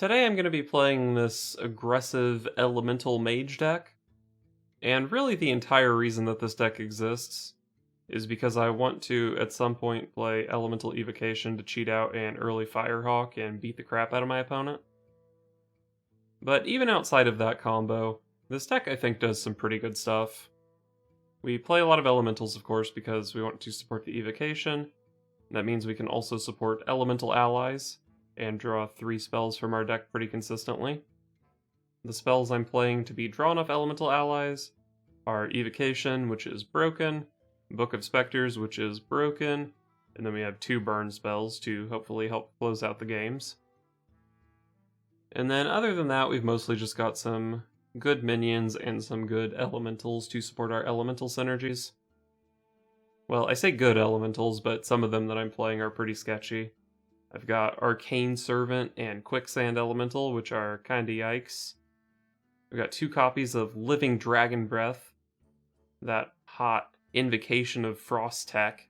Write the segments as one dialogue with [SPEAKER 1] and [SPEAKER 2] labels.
[SPEAKER 1] Today I'm going to be playing this aggressive elemental mage deck, and really the entire reason that this deck exists is because I want to at some point play elemental evocation to cheat out an early firehawk and beat the crap out of my opponent. But even outside of that combo, this deck I think does some pretty good stuff. We play a lot of elementals, of course, because we want to support the evocation. That means we can also support elemental allies and draw 3 spells from our deck pretty consistently. The spells I'm playing to be drawn off elemental allies are Evocation, which is broken, Book of Specters, which is broken, and then we have 2 burn spells to hopefully help close out the games. And then other than that, we've mostly just got some good minions and some good elementals to support our elemental synergies. Well, I say good elementals, but some of them that I'm playing are pretty sketchy. I've got Arcane Servant and Quicksand Elemental, which are kinda yikes. I've got 2 copies of Living Dragon Breath, that hot invocation of Frost tech,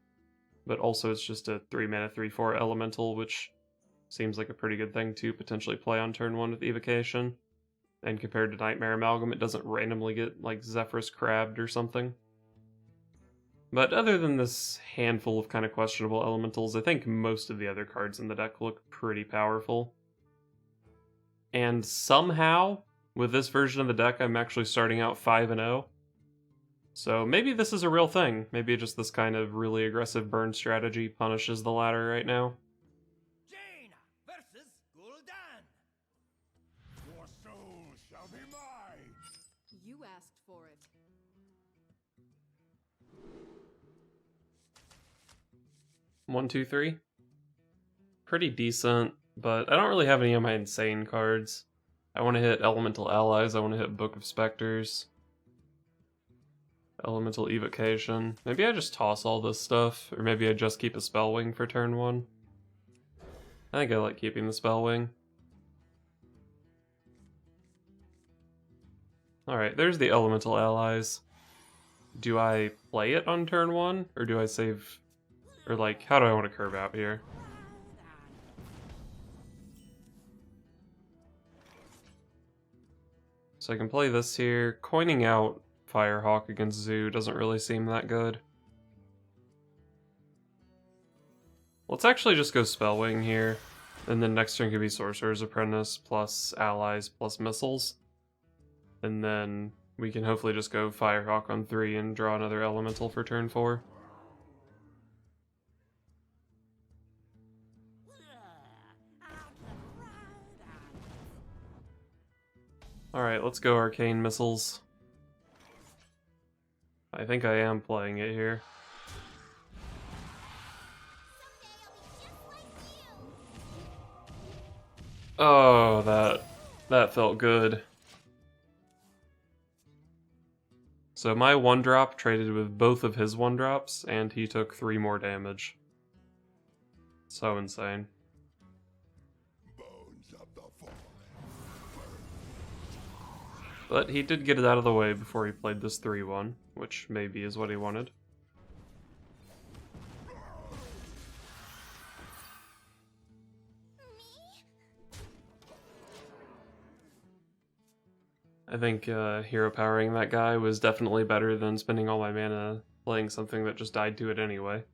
[SPEAKER 1] but also it's just a 3-mana 3/4 elemental, which seems like a pretty good thing to potentially play on turn 1 with evocation. And compared to Nightmare Amalgam, it doesn't randomly get like Zephyrus Crabbed or something. But other than this handful of kind of questionable elementals, I think most of the other cards in the deck look pretty powerful. And somehow, with this version of the deck, I'm actually starting out 5-0. So maybe this is a real thing. Maybe just this kind of really aggressive burn strategy punishes the ladder right now.
[SPEAKER 2] Jaina versus Gul'dan. Your soul shall be mine.
[SPEAKER 3] You asked for it.
[SPEAKER 1] One, two, three. Pretty decent, but I don't really have any of my insane cards. I want to hit Elemental Allies, I want to hit Book of Specters. Elemental Evocation. Maybe I just toss all this stuff, or maybe I just keep a Spellwing for turn 1. I think I like keeping the Spellwing. Alright, there's the Elemental Allies. Do I play it on turn 1, or do I save... Or like, how do I want to curve out here? So I can play this here. Coining out Firehawk against Zoo doesn't really seem that good. Let's actually just go Spellwing here. And then next turn could be Sorcerer's Apprentice plus Allies plus Missiles. And then we can hopefully just go Firehawk on 3 and draw another Elemental for turn 4. Alright, let's go Arcane Missiles. I think I am playing it here. Oh, that felt good. So my 1-drop traded with both of his 1-drops, and he took 3 more damage. So insane. But he did get it out of the way before he played this 3-1, which maybe is what he wanted. I think hero powering that guy was definitely better than spending all my mana playing something that just died to it anyway.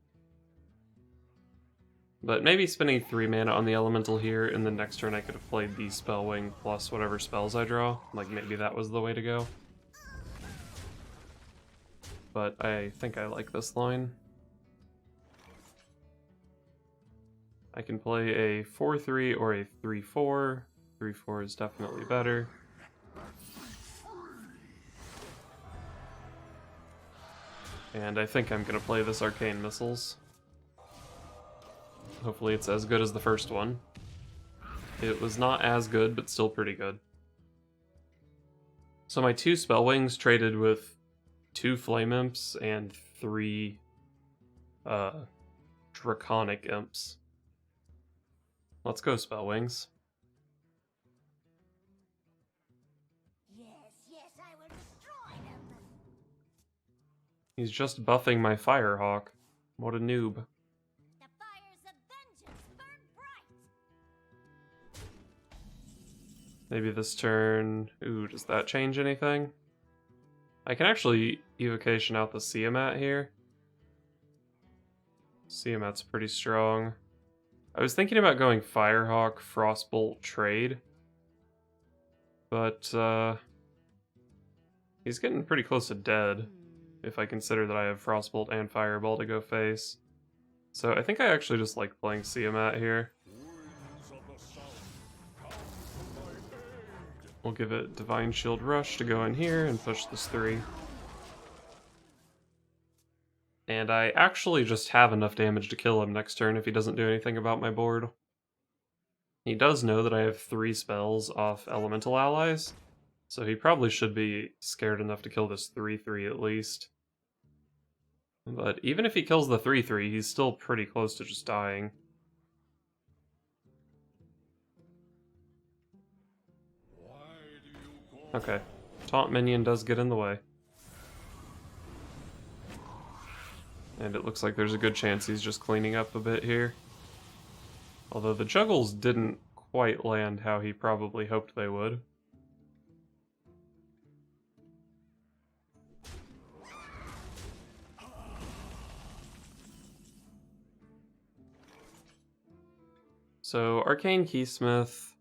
[SPEAKER 1] But maybe spending 3 mana on the elemental here, and the next turn I could have played the Spellwing plus whatever spells I draw. Like, maybe that was the way to go. But I think I like this line. I can play a 4-3 or a 3-4. 3-4 is definitely better. And I think I'm gonna play this Arcane Missiles. Hopefully it's as good as the first one. It was not as good, but still pretty good. So my 2 Spellwings traded with 2 Flame Imps and 3 Draconic Imps. Let's go Spellwings.
[SPEAKER 4] Yes, I will destroy them.
[SPEAKER 1] He's just buffing my Firehawk. What a noob. Maybe this turn... Ooh, does that change anything? I can actually evocation out the Tiamat here. Tiamat's pretty strong. I was thinking about going Firehawk, Frostbolt, Trade. But, he's getting pretty close to dead, if I consider that I have Frostbolt and Fireball to go face. So I think I actually just like playing Tiamat here. We'll give it Divine Shield Rush to go in here and push this 3. And I actually just have enough damage to kill him next turn if he doesn't do anything about my board. He does know that I have 3 spells off Elemental Allies, so he probably should be scared enough to kill this 3/3 at least. But even if he kills the 3/3, he's still pretty close to just dying. Okay, Taunt Minion does get in the way. And it looks like there's a good chance he's just cleaning up a bit here. Although the juggles didn't quite land how he probably hoped they would. So, Arcane Keysmith,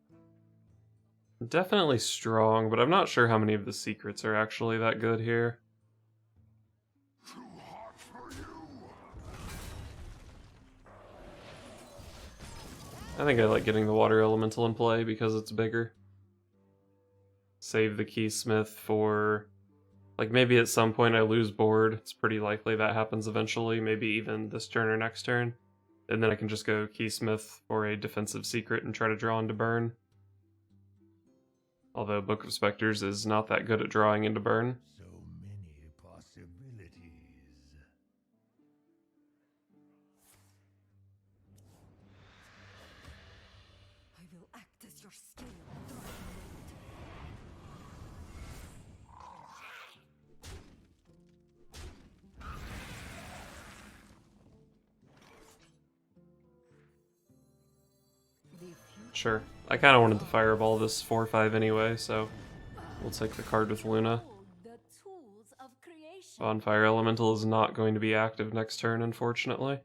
[SPEAKER 1] definitely strong, but I'm not sure how many of the secrets are actually that good here. I think I like getting the Water Elemental in play because it's bigger. Save the Keysmith for... like, maybe at some point I lose board. It's pretty likely that happens eventually, maybe even this turn or next turn. And then I can just go Keysmith for a defensive secret and try to draw into burn. Although Book of Specters is not that good at drawing into burn.
[SPEAKER 2] So many possibilities.
[SPEAKER 3] I will act as your scale.
[SPEAKER 1] Sure. I kind of wanted to fireball this 4/5 anyway, so we'll take the card with Luna.
[SPEAKER 3] The tools of creation.
[SPEAKER 1] Bonfire Elemental is not going to be active next turn, unfortunately.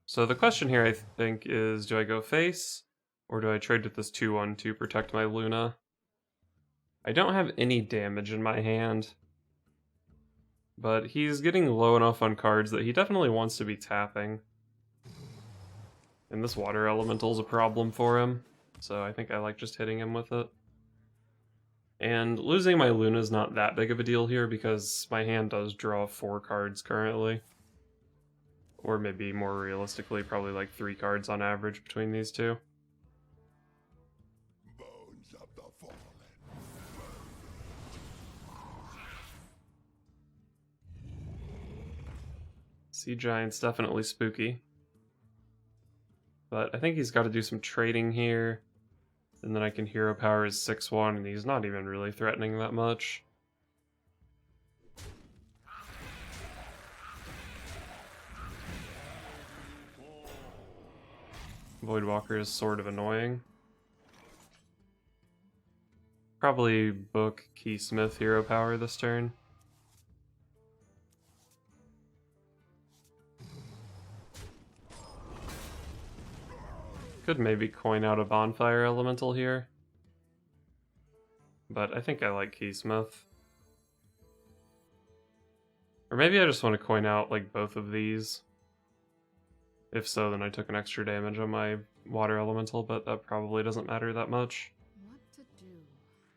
[SPEAKER 1] So the question here, I think, is do I go face, or do I trade with this 2/1 to protect my Luna? I don't have any damage in my hand, but he's getting low enough on cards that he definitely wants to be tapping. And this Water Elemental's a problem for him, so I think I like just hitting him with it. And losing my Luna's not that big of a deal here because my hand does draw 4 cards currently. Or maybe more realistically, probably like 3 cards on average between these two.
[SPEAKER 2] Bones of the fallen.
[SPEAKER 1] Sea Giant's definitely spooky. But I think he's got to do some trading here. And then I can Hero Power his 6/1, and he's not even really threatening that much. Voidwalker is sort of annoying. Probably book Keysmith Hero Power this turn. Could maybe coin out a Bonfire Elemental here. But I think I like Keysmith. Or maybe I just want to coin out like both of these. If so, then I took an extra damage on my Water Elemental, but that probably doesn't matter that much.
[SPEAKER 3] What to do?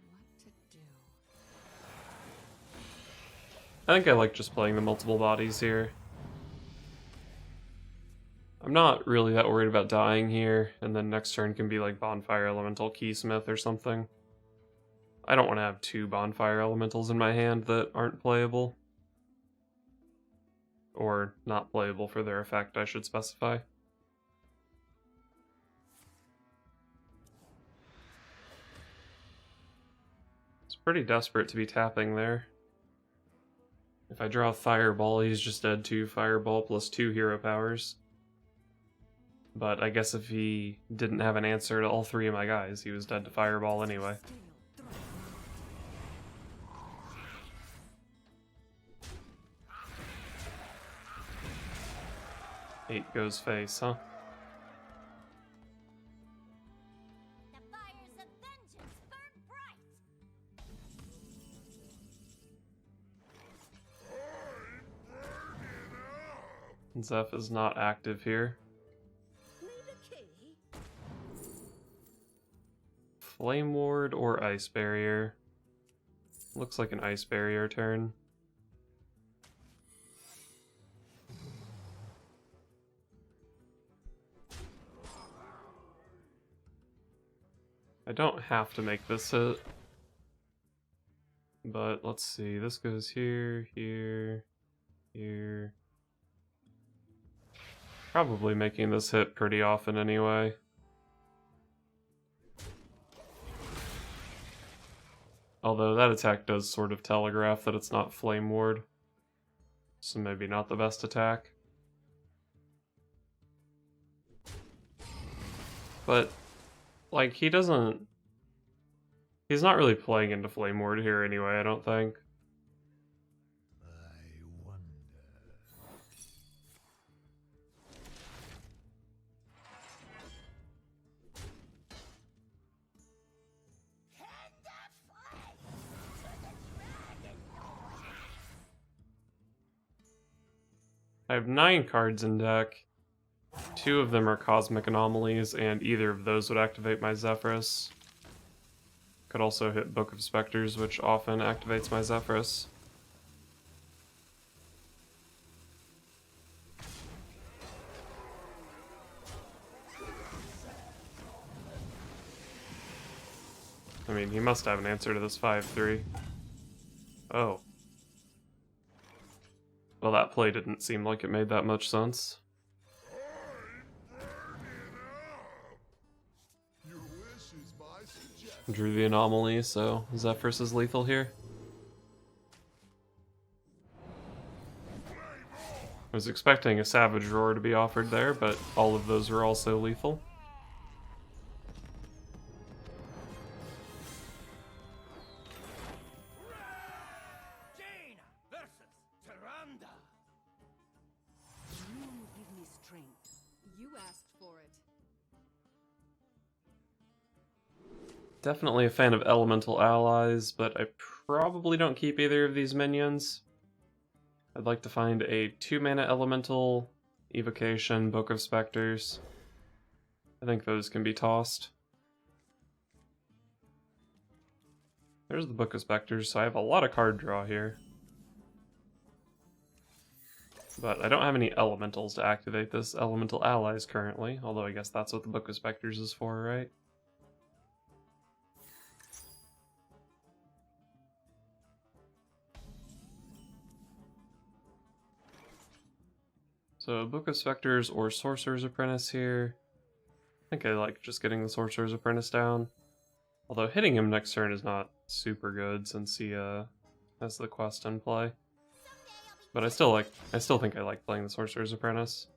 [SPEAKER 3] What to do?
[SPEAKER 1] I think I like just playing the multiple bodies here. I'm not really that worried about dying here, and then next turn can be like Bonfire Elemental Keysmith or something. I don't want to have 2 Bonfire Elementals in my hand that aren't playable. Or not playable for their effect, I should specify. It's pretty desperate to be tapping there. If I draw Fireball, he's just dead to Fireball plus 2 hero powers. But I guess if he didn't have an answer to all three of my guys, he was dead to Fireball anyway. Eight goes face, huh?
[SPEAKER 4] The fires of vengeance burn bright.
[SPEAKER 1] Zeph is not active here. Flame Ward or Ice Barrier? Looks like an Ice Barrier turn. I don't have to make this hit. But let's see, this goes here, here, here. Probably making this hit pretty often anyway. Although that attack does sort of telegraph that it's not Flame Ward. So maybe not the best attack. But, like, he's not really playing into Flame Ward here anyway, I don't think.
[SPEAKER 2] I wonder.
[SPEAKER 1] I have 9 cards in deck. 2 of them are Cosmic Anomalies, and either of those would activate my Zephrys. Could also hit Book of Specters, which often activates my Zephrys. I mean, he must have an answer to this 5-3. Oh. Well, that play didn't seem like it made that much sense.
[SPEAKER 2] Your wish is my suggestion.
[SPEAKER 1] Drew the Anomaly, so Zephrys is lethal here. I was expecting a Savage Roar to be offered there, but all of those were also lethal.
[SPEAKER 3] You give me strength. You asked for it.
[SPEAKER 1] Definitely a fan of elemental allies, but I probably don't keep either of these minions. I'd like to find a 2-mana elemental, Evocation, Book of Specters. I think those can be tossed. There's the Book of Specters, so I have a lot of card draw here. But I don't have any elementals to activate this elemental allies currently, although I guess that's what the Book of Specters is for, right? So Book of Specters or Sorcerer's Apprentice here. I think I like just getting the Sorcerer's Apprentice down. Although hitting him next turn is not super good since he has the quest in play. But I still think I like playing the Sorcerer's Apprentice.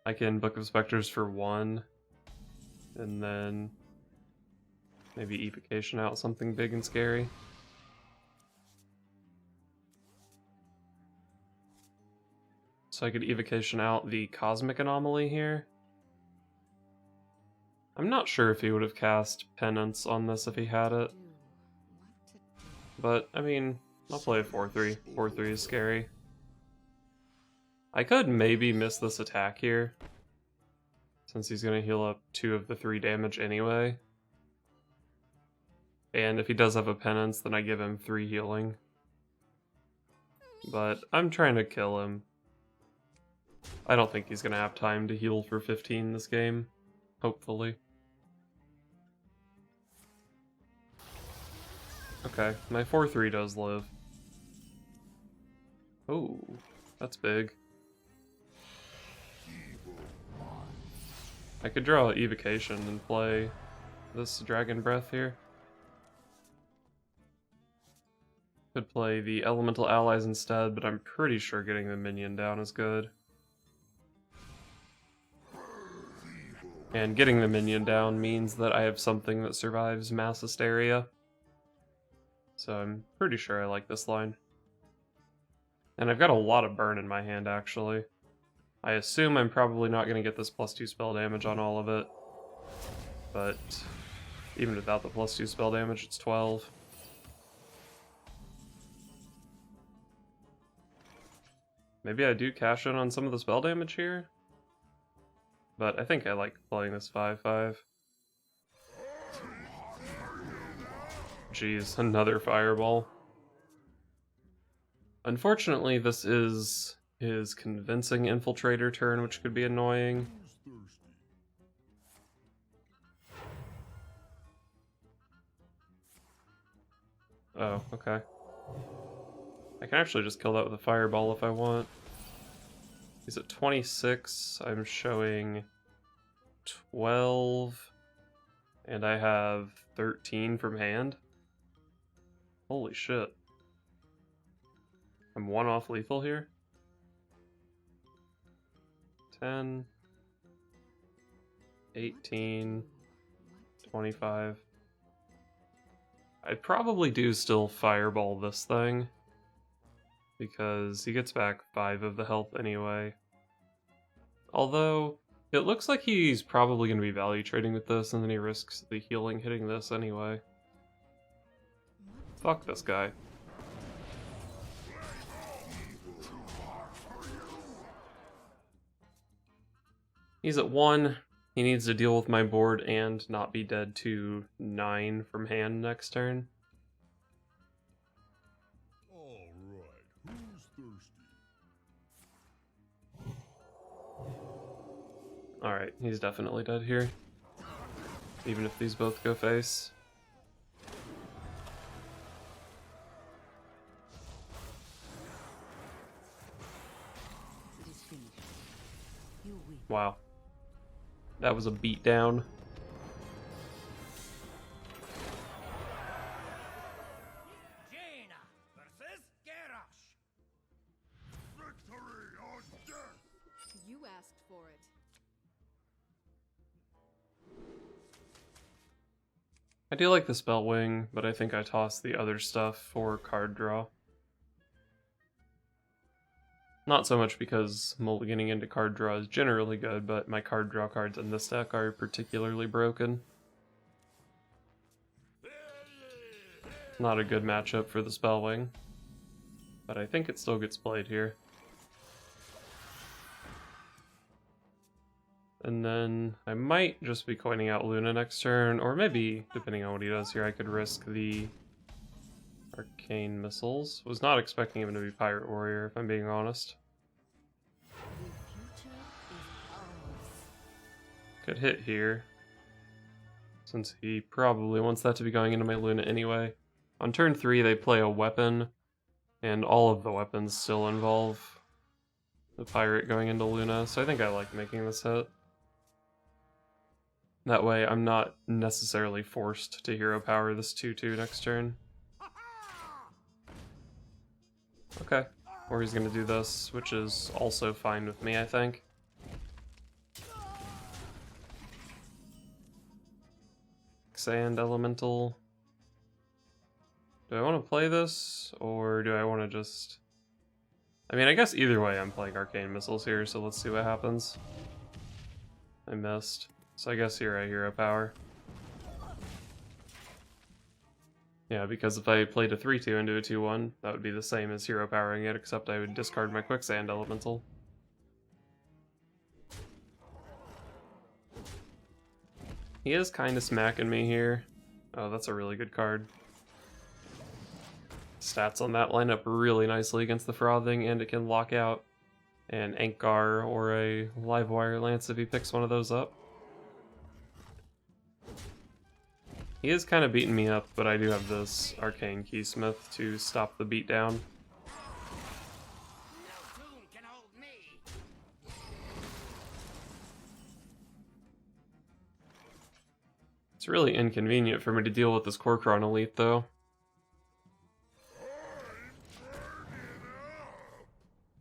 [SPEAKER 1] I can Book of Specters for 1, and then maybe Evocation out something big and scary. So I could Evocation out the Cosmic Anomaly here. I'm not sure if he would have cast Penance on this if he had it. But, I mean, I'll play a 4-3. 4-3 is scary. I could maybe miss this attack here, since he's going to heal up 2 of the 3 damage anyway. And if he does have a Penance, then I give him 3 healing. But I'm trying to kill him. I don't think he's going to have time to heal for 15 this game. Hopefully. Okay, my 4-3 does live. Oh, that's big. I could draw Evocation and play this Dragon Breath here. Could play the Elemental Allies instead, but I'm pretty sure getting the minion down is good. And getting the minion down means that I have something that survives mass hysteria. So I'm pretty sure I like this line. And I've got a lot of burn in my hand, actually. I assume I'm probably not going to get this +2 spell damage on all of it. But even without the +2 spell damage, it's 12. Maybe I do cash in on some of the spell damage here? But I think I like playing this 5/5. Jeez, another fireball. Unfortunately, this is his convincing infiltrator turn, which could be annoying. Oh, okay. I can actually just kill that with a fireball if I want. He's at 26, I'm showing 12, and I have 13 from hand. Holy shit. I'm one off lethal here. 10, 18, 25. I'd probably do still fireball this thing, because he gets back 5 of the health anyway. Although, it looks like he's probably going to be value trading with this, and then he risks the healing hitting this anyway. Fuck this guy. He's at 1. He needs to deal with my board and not be dead to 9 from hand next turn.
[SPEAKER 2] Alright, who's thirsty?
[SPEAKER 1] Alright, he's definitely dead here. Even if these both go face.
[SPEAKER 3] It is finished. You win.
[SPEAKER 1] Wow. That was a beatdown.
[SPEAKER 5] Jaina versus Garrosh.
[SPEAKER 2] Victory or death!
[SPEAKER 3] You asked for it.
[SPEAKER 1] I do like the spell wing, but I think I toss the other stuff for card draw. Not so much because mulliganing into card draw is generally good, but my card draw cards in this deck are particularly broken. Not a good matchup for the spell wing, but I think it still gets played here. And then I might just be coining out Luna next turn, or maybe, depending on what he does here, I could risk the Arcane Missiles. Was not expecting him to be Pirate Warrior, if I'm being honest.
[SPEAKER 3] The future is ours.
[SPEAKER 1] Could hit here, since he probably wants that to be going into my Luna anyway. On turn 3, they play a weapon, and all of the weapons still involve the Pirate going into Luna, so I think I like making this hit. That way, I'm not necessarily forced to hero power this 2/2 next turn. Okay, or he's gonna do this, which is also fine with me, I think. Sand Elemental. Do I want to play this, or do I want to just... I mean, I guess either way I'm playing Arcane Missiles here, so let's see what happens. I missed. So I guess here I hero power. Yeah, because if I played a 3/2 into a 2/1, that would be the same as hero powering it, except I would discard my Quicksand Elemental. He is kind of smacking me here. Oh, that's a really good card. Stats on that line up really nicely against the Frothing, and it can lock out an Ankar or a Livewire Lance if he picks one of those up. He is kind of beating me up, but I do have this Arcane Keysmith to stop the beatdown.
[SPEAKER 5] No tomb can hold me.
[SPEAKER 1] It's really inconvenient for me to deal with this Kor'kron Elite, though.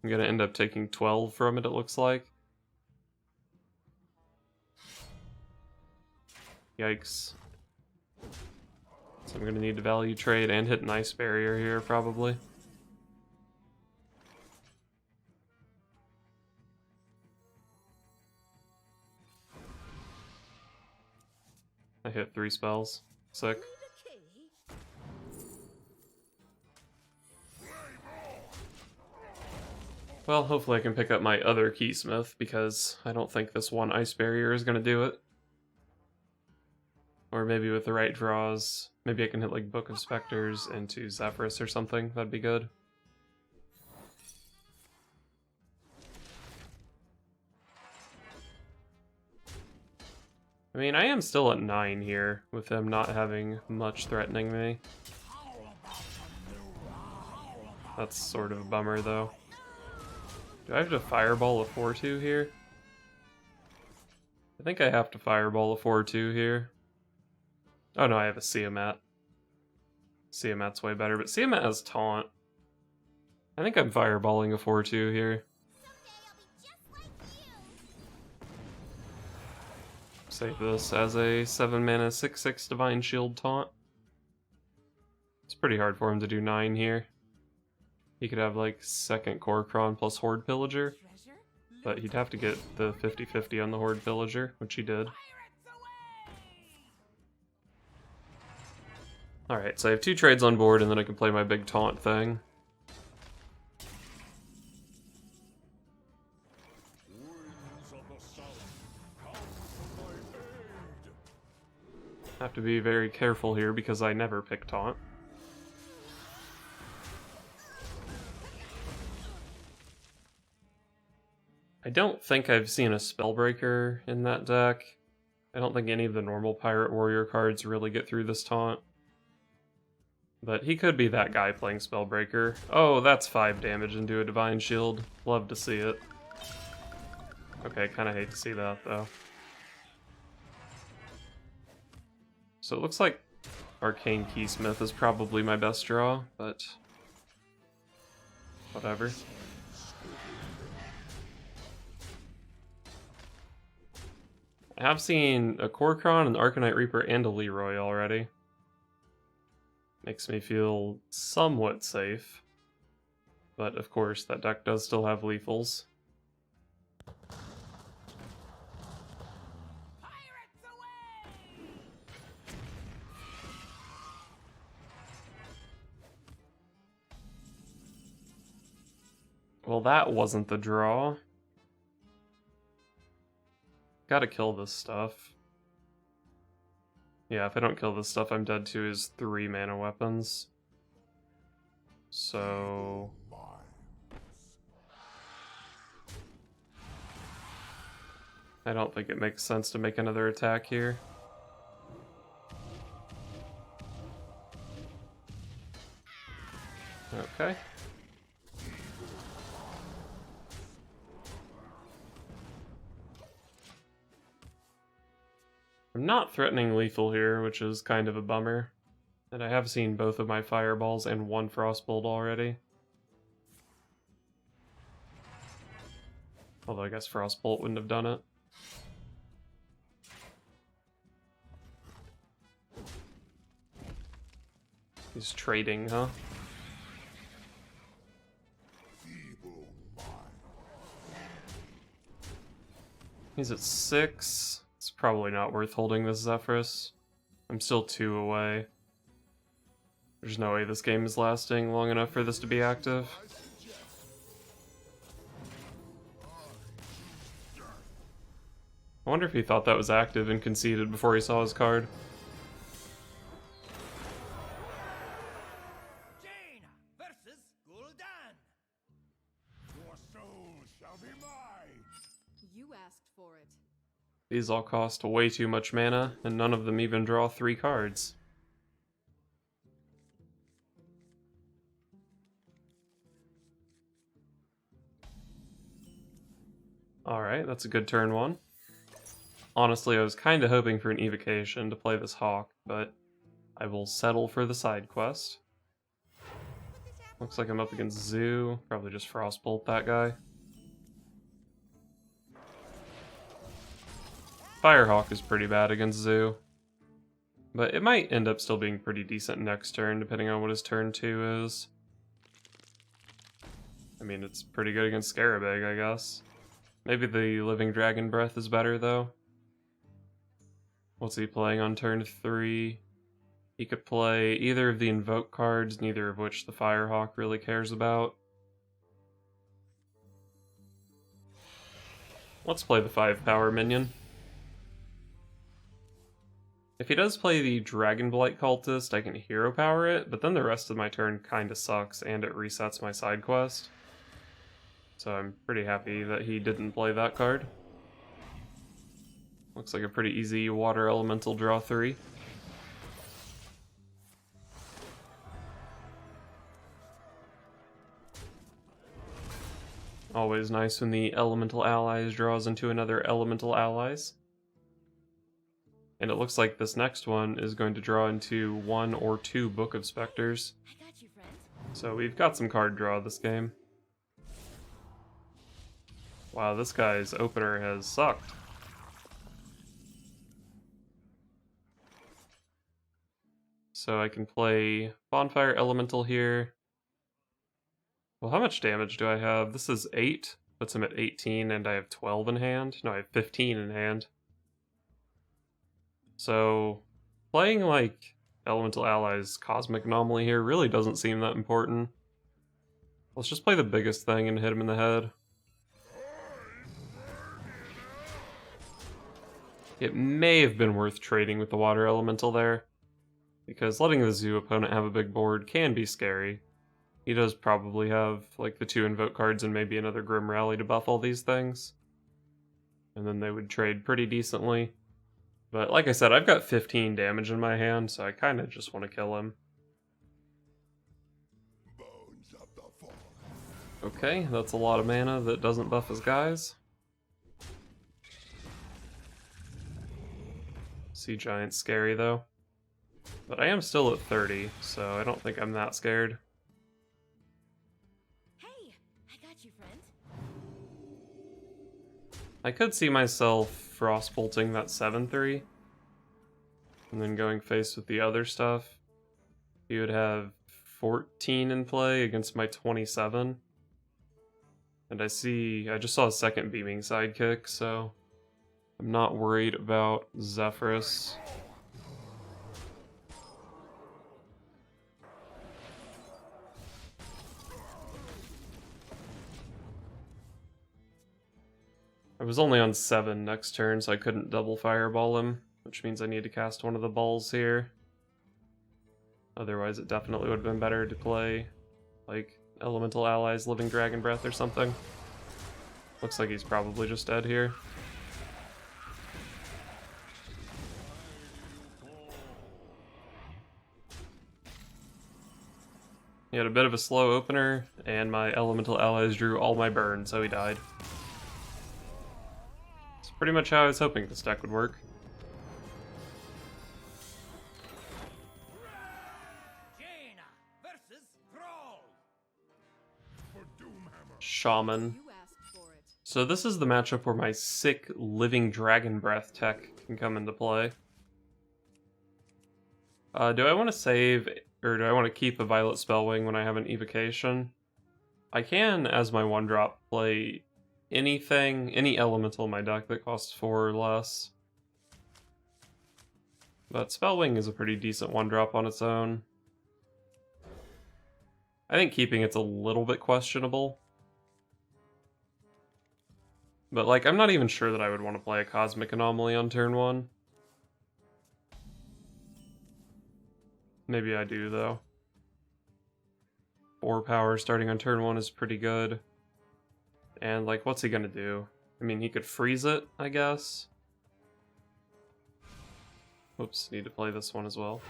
[SPEAKER 1] I'm gonna end up taking 12 from it, it looks like. Yikes. So I'm gonna need to value trade and hit an ice barrier here, probably. I hit 3 spells. Sick. Well, hopefully I can pick up my other Keysmith, because I don't think this one ice barrier is gonna do it. Or maybe with the right draws, maybe I can hit like Book of Specters into Zephyrus or something. That'd be good. I mean, I am still at 9 here, with him not having much threatening me. That's sort of a bummer, though. Do I have to Fireball a 4-2 here? I think I have to Fireball a 4-2 here. Oh no, I have a Siamat. Siamat's way better, but Siamat has Taunt. I think I'm Fireballing a 4-2 here. Save this as a 7-mana 6/6 Divine Shield Taunt. It's pretty hard for him to do 9 here. He could have like second Galakrond plus Horde Pillager, but he'd have to get the 50/50 on the Horde Pillager, which he did. Alright, so I have 2 trades on board, and then I can play my big taunt thing. Have to be very careful here because I never pick taunt. I don't think I've seen a Spellbreaker in that deck. I don't think any of the normal Pirate Warrior cards really get through this taunt. But he could be that guy playing Spellbreaker. Oh, that's 5 damage into a Divine Shield. Love to see it. Okay, kinda hate to see that, though. So it looks like Arcane Keysmith is probably my best draw, but whatever. I have seen a Galakrond, an Arcanite Reaper, and a Leroy already. Makes me feel somewhat safe. But of course, that deck does still have lethals. Well, that wasn't the draw. Gotta kill this stuff. Yeah, if I don't kill this stuff, I'm dead to his 3 mana weapons. So... I don't think it makes sense to make another attack here. Okay. I'm not threatening lethal here, which is kind of a bummer. And I have seen both of my fireballs and 1 frostbolt already. Although I guess frostbolt wouldn't have done it. He's trading, huh? He's at 6. It's probably not worth holding this Zephyrus. I'm still 2 away. There's no way this game is lasting long enough for this to be active. I wonder if he thought that was active and conceded before he saw his card.
[SPEAKER 5] Jaina versus Gul'dan.
[SPEAKER 2] Your soul shall be mine.
[SPEAKER 3] You asked for it.
[SPEAKER 1] These all cost way too much mana, and none of them even draw 3 cards. Alright, that's a good turn 1. Honestly, I was kinda hoping for an evocation to play this Hawk, but I will settle for the side quest. Looks like I'm up against Zoo. Probably just Frostbolt that guy. Firehawk is pretty bad against Zoo. But it might end up still being pretty decent next turn, depending on what his turn 2 is. I mean, it's pretty good against Scarabig, I guess. Maybe the Living Dragon Breath is better, though. What's he playing on turn 3? He could play either of the Invoke cards, neither of which the Firehawk really cares about. Let's play the 5-power minion. If he does play the Dragonblight Cultist, I can hero power it, but then the rest of my turn kinda sucks and it resets my side quest. So I'm pretty happy that he didn't play that card. Looks like a pretty easy Water Elemental draw 3. Always nice when the Elemental Allies draws into another Elemental Allies. And it looks like this next one is going to draw into 1 or 2 Book of Specters.
[SPEAKER 4] I got you, friend.
[SPEAKER 1] So we've got some card draw this game. Wow, this guy's opener has sucked. So I can play Bonfire Elemental here. Well, how much damage do I have? This is 8, puts him at 18, and I have 12 in hand. No, I have 15 in hand. So playing like Elemental Allies Cosmic Anomaly here really doesn't seem that important. Let's just play the biggest thing and hit him in the head. It may have been worth trading with the Water Elemental there, because letting the Zoo opponent have a big board can be scary. He does probably have like the 2 Invoke cards and maybe another Grim Rally to buff all these things. And then they would trade pretty decently. But like I said, I've got 15 damage in my hand, so I kind of just want to kill him. Okay, that's a lot of mana that doesn't buff his guys. Sea Giant's scary though. But I am still at 30, so I don't think I'm that scared.
[SPEAKER 4] Hey, I got you, friend.
[SPEAKER 1] I could see myself Frostbolting that 7/3, and then going face with the other stuff. He would have 14 in play against my 27. And I just saw a second Beaming Sidekick, so I'm not worried about Zephyrus. I was only on 7 next turn, so I couldn't double Fireball him, which means I need to cast one of the balls here. Otherwise, it definitely would have been better to play, like, Elemental Allies, Living Dragon Breath or something. Looks like he's probably just dead here. He had a bit of a slow opener, and my Elemental Allies drew all my burn, so he died. It's pretty much how I was hoping this deck would work.
[SPEAKER 5] Jaina versus Thrall.
[SPEAKER 1] Shaman.
[SPEAKER 3] You asked for it.
[SPEAKER 1] So this is the matchup where my sick Living Dragon Breath tech can come into play. Do I want to save, or do I want to keep a Violet Spellwing when I have an Evocation? I can, as my 1-drop, play anything, any elemental in my deck that costs 4 or less. But Spellwing is a pretty decent 1-drop on its own. I think keeping it's a little bit questionable. But, like, I'm not even sure that I would want to play a Cosmic Anomaly on turn 1. Maybe I do, though. 4 power starting on turn 1 is pretty good. And, like, what's he gonna do? I mean, he could freeze it, I guess. Oops, need to play this one as well.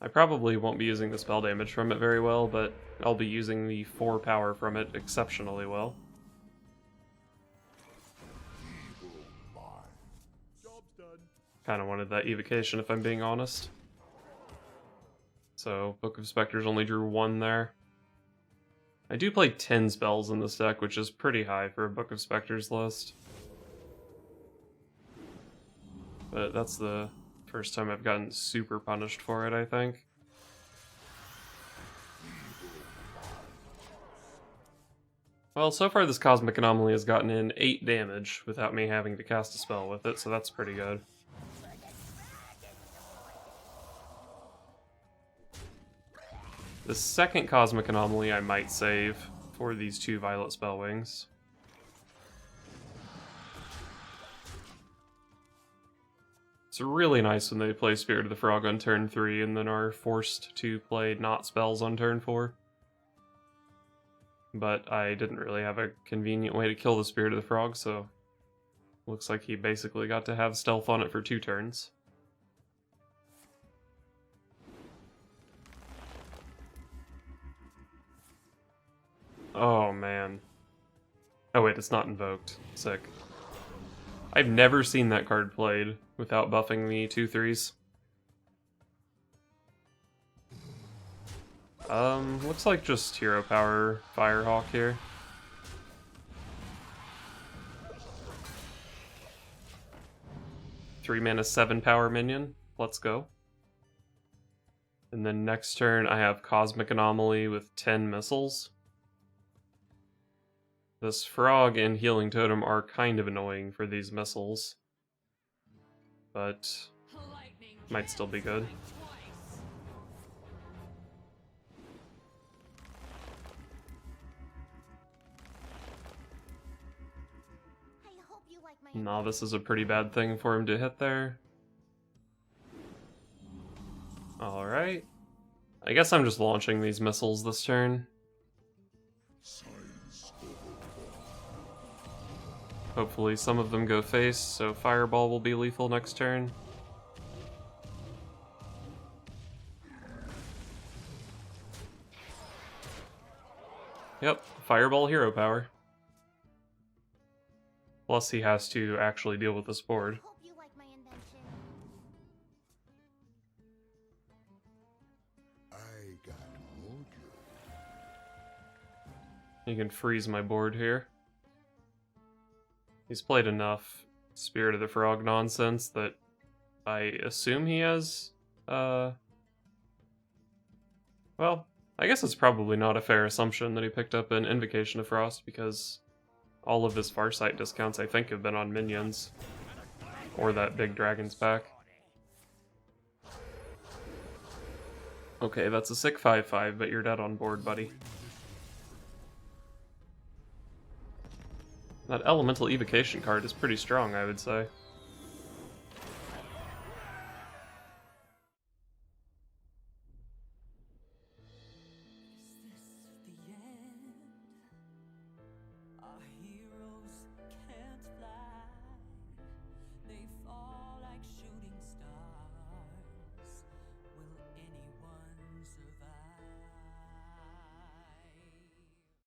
[SPEAKER 1] I probably won't be using the spell damage from it very well, but I'll be using the 4 power from it exceptionally well. Kinda wanted that evocation if I'm being honest. So, Book of Specters only drew 1 there. I do play 10 spells in this deck, which is pretty high for a Book of Specters list. But that's the first time I've gotten super punished for it, I think. Well, so far this Cosmic Anomaly has gotten in 8 damage without me having to cast a spell with it, so that's pretty good. The second Cosmic Anomaly I might save for these 2 Violet Spellwings. It's really nice when they play Spirit of the Frog on turn 3 and then are forced to play not spells on turn 4. But I didn't really have a convenient way to kill the Spirit of the Frog, so looks like he basically got to have stealth on it for 2 turns. Oh man. Oh wait, it's not invoked. Sick. I've never seen that card played without buffing the 2/3s. Looks like just hero power Firehawk here. Three mana, 7 power minion. Let's go. And then next turn I have Cosmic Anomaly with 10 missiles. This Frog and Healing Totem are kind of annoying for these missiles, but might still be good.
[SPEAKER 4] I hope you like my
[SPEAKER 1] Nah, this is a pretty bad thing for him to hit there. Alright. I guess I'm just launching these missiles this turn. Hopefully some of them go face, so Fireball will be lethal next turn. Yep, Fireball hero power. Plus he has to actually deal with this board.
[SPEAKER 4] hope you like my invention.
[SPEAKER 2] I got mojo.
[SPEAKER 1] He can freeze my board here. He's played enough Spirit of the Frog nonsense that I assume he has, well, I guess it's probably not a fair assumption that he picked up an Invocation of Frost, because all of his Farsight discounts I think have been on minions. Or that big dragon's pack. Okay, that's a sick 5/5, but you're dead on board, buddy. That Elemental Evocation card is pretty strong, I would say.
[SPEAKER 5] Is this the end? Our heroes can't fly.